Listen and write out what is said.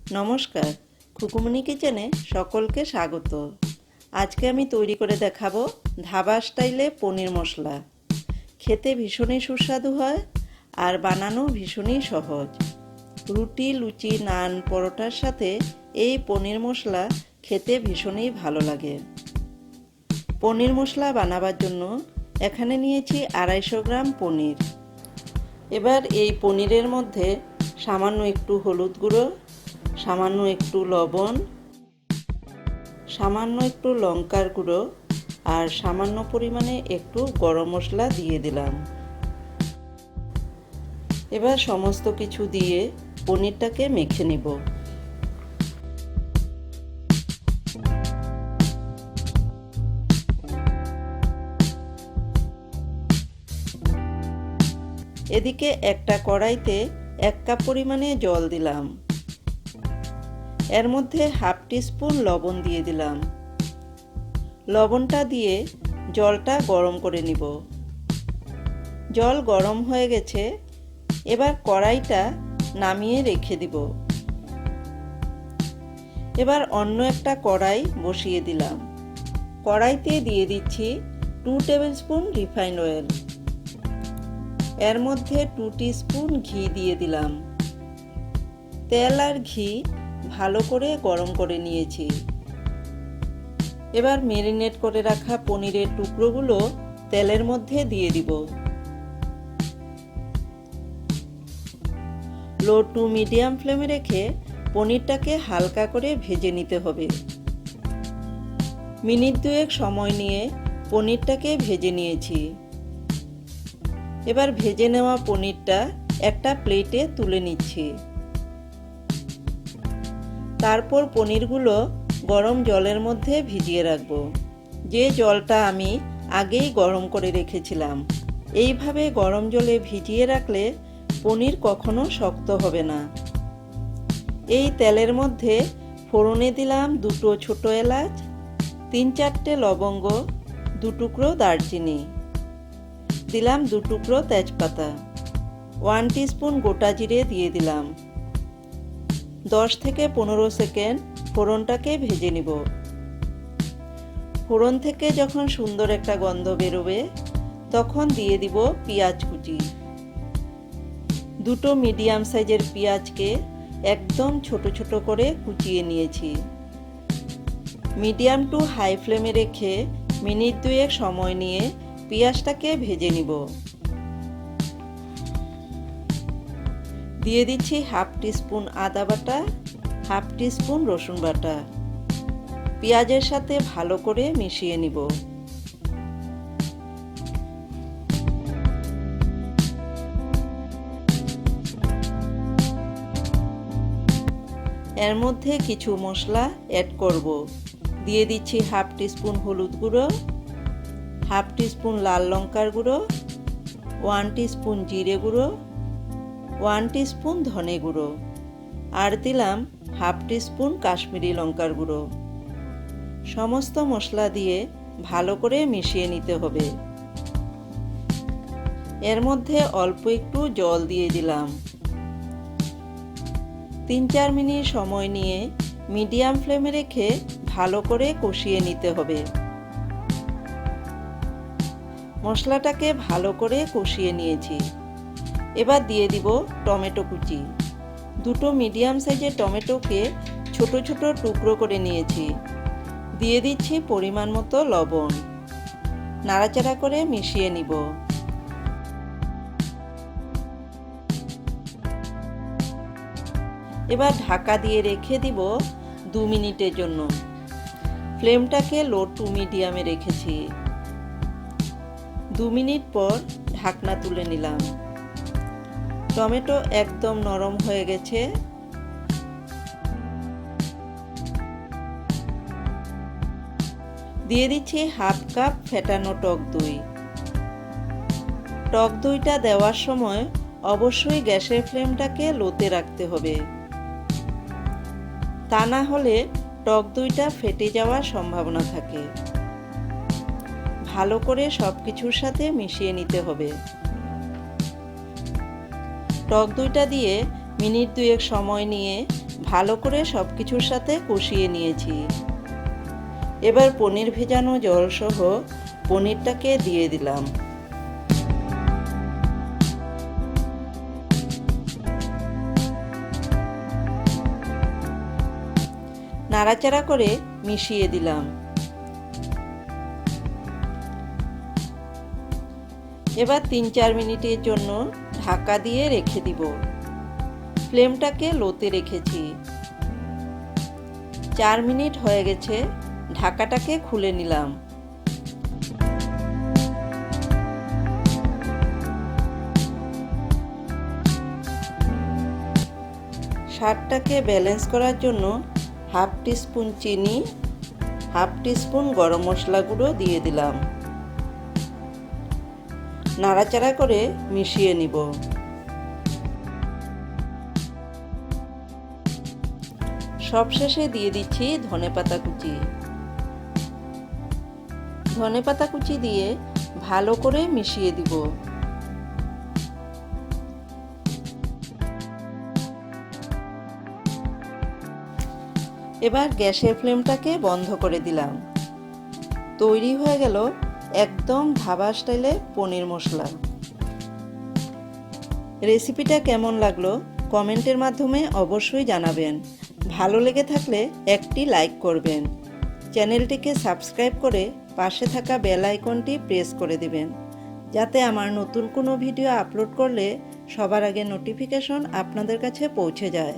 নমস্কার, খুকুমনি কিচেনে সকলকে স্বাগত। আজকে আমি তৈরি করে দেখাবো ধাবা স্টাইলে পনির মশলা। খেতে ভীষণই সুস্বাদু হয় আর বানানো ভীষণই সহজ। রুটি, লুচি, নান, পরোটার সাথে এই পনির মশলা খেতে ভীষণই ভালো লাগে। পনির মশলা বানাবার জন্য এখানে নিয়েছি 250 গ্রাম পনির। এবার এই পনিরের মধ্যে সামান্য একটু হলুদ গুঁড়ো, সামান্য একটু লবণ, সামান্য একটু লঙ্কার গুঁড়ো আর সামান্য পরিমাণে একটু গরম মশলা দিয়ে দিলাম। এবার সমস্ত কিছু দিয়ে পনিরটাকে মেখে নিব। এদিকে একটা কড়াইতে 1 কাপ পরিমাণে জল দিলাম। এর মধ্যে হাফ টিস্পুন লবণ দিয়ে দিলাম। লবণটা দিয়ে জলটা গরম করে নিব। জল গরম হয়ে গেছে, এবার কড়াইটা নামিয়ে রেখে দিব। এবার অন্য একটা কড়াই বসিয়ে দিলাম। কড়াইতে দিয়ে দিচ্ছি 2 টেবিল স্পুন রিফাইন্ড অয়েল। এর মধ্যে 2 টিস্পুন ঘি দিয়ে দিলাম। তেল আর ঘি ভালো করে গরম করে নিয়েছি। এবার ম্যারিনেট করে রাখা পনিরের টুকরোগুলো তেলের মধ্যে দিয়ে দিব। লো টু মিডিয়াম ফ্লেমে রেখে পনিরটাকে হালকা করে ভেজে নিতে হবে। মিনিট 2 সময় নিয়ে পনিরটাকে ভেজে নিয়েছি। এবার ভেজে নেওয়া পনিরটা একটা প্লেটে তুলে নিচ্ছি। তারপর পনিরগুলো গরম জলের মধ্যে ভিজিয়ে রাখব। যে জলটা আমি আগেই গরম করে রেখেছিলাম। এইভাবে গরম জলে ভিজিয়ে রাখলে পনির কখনো শক্ত হবে না। এই তেলের মধ্যে ফোড়নে দিলাম 2 ছোট এলাচ, 3-4টে লবঙ্গ, 2 টুকরো দারচিনি, দিলাম 2 টুকরো তেজপাতা, 1 টিস্পুন গোটা জিরে দিয়ে দিলাম। 10 থেকে 15 সেকেন্ড ফোড়নটাকে ভেজে নিব। ফোড়ন থেকে যখন সুন্দর একটা গন্ধ বেরোবে তখন দিয়ে দিব পেঁয়াজ কুচি। 2 মিডিয়াম সাইজের পেঁয়াজকে একদম ছোট ছোট করে কুচিয়ে নিয়েছি। মিডিয়াম টু হাই ফ্লেমে রেখে মিনিট 2 সময় নিয়ে পেঁয়াজটাকে ভেজে নিব। দিয়ে দিচ্ছি হাফ টিস্পুন আদা বাটা, হাফ টিস্পুন রসুন বাটা। পেঁয়াজের সাথে ভালো করে মিশিয়ে নিব। এর মধ্যে কিছু মশলা অ্যাড করব। দিয়ে দিচ্ছি হাফ টিস্পুন হলুদ গুঁড়ো, হাফ টিস্পুন লাল লঙ্কার গুঁড়ো, 1 টিস্পুন জিরে গুঁড়ো, 1 টিস্পুন ধনে গুঁড়ো আর দিলাম হাফ টিস্পুন কাশ্মীরি লঙ্কার গুঁড়ো। সমস্ত মশলা দিয়ে ভালো করে মিশিয়ে নিতে হবে। এর মধ্যে অল্প একটু জল দিয়ে দিলাম। 3-4 মিনিট সময় নিয়ে মিডিয়াম ফ্লেমে রেখে ভালো করে কষিয়ে নিতে হবে। মশলাটাকে ভালো করে কষিয়ে নিয়েছি। এবার দিয়ে দিব টমেটো কুচি। 2 মিডিয়াম সাইজের টমেটোকে ছোট ছোট টুকরো করে নিয়েছি। দিয়ে দিচ্ছি পরিমাণ মতো লবণ। নাড়াচাড়া করে মিশিয়ে নিব। এবার ঢাকা দিয়ে রেখে দিব 2 মিনিটের জন্য। ফ্লেমটাকে লো টু মিডিয়ামে রেখেছি। 2 মিনিট পর ঢাকনা তুলে নিলাম। টমেটো একদম নরম হয়ে গেছে। দিয়ে দিচ্ছি হাফ কাপ ফেটানো টক দই। টক দইটা দেওয়ার সময় অবশ্যই গ্যাসের ফ্লেমটাকে লোতে রাখতে হবে। তা না হলে টক দইটা ফেটে যাওয়ার সম্ভাবনা থাকে। ভালো করে সব কিছুর সাথে মিশিয়ে নিতে হবে। টক দইটা দিয়ে মিনিট 2 সময় নিয়ে ভালো করে সব কিছুর সাথে কষিয়ে নিয়েছি। এবার পনির ভেজানো জল সহ পনিরটাকে দিয়ে দিলাম। নাড়াচাড়া করে মিশিয়ে দিলাম। এবার 3-4 মিনিটের জন্য ঢাকা দিয়ে রেখে দিব। ফ্লেমটাকে লোতে রেখেছি। 4 মিনিট হয়ে গেছে, ঢাকাটাকে খুলে নিলাম। স্বাদটাকে ব্যালেন্স করার জন্য হাফ টিস্পুন চিনি, হাফ টিস্পুন গরম মশলা গুঁড়ো দিয়ে দিলাম। নাড়াচাড়া করে মিশিয়ে নিব। সবশেষে দিয়ে দিচ্ছি ধনেপাতা কুচি। ধনেপাতা কুচি দিয়ে ভালো করে মিশিয়ে দিব। এবার গ্যাসের ফ্লেমটাকে বন্ধ করে দিলাম। তৈরি হয়ে গেল একদম ধাবা স্টাইলে পনির মশলা। রেসিপিটা কেমন লাগলো কমেন্টের মাধ্যমে অবশ্যই জানাবেন। ভালো লেগে থাকলে একটি লাইক করবেন। চ্যানেলটিকে সাবস্ক্রাইব করে পাশে থাকা বেল আইকনটি প্রেস করে দিবেন, যাতে আমার নতুন কোনো ভিডিও আপলোড করলে সবার আগে নোটিফিকেশন আপনাদের কাছে পৌঁছে যায়।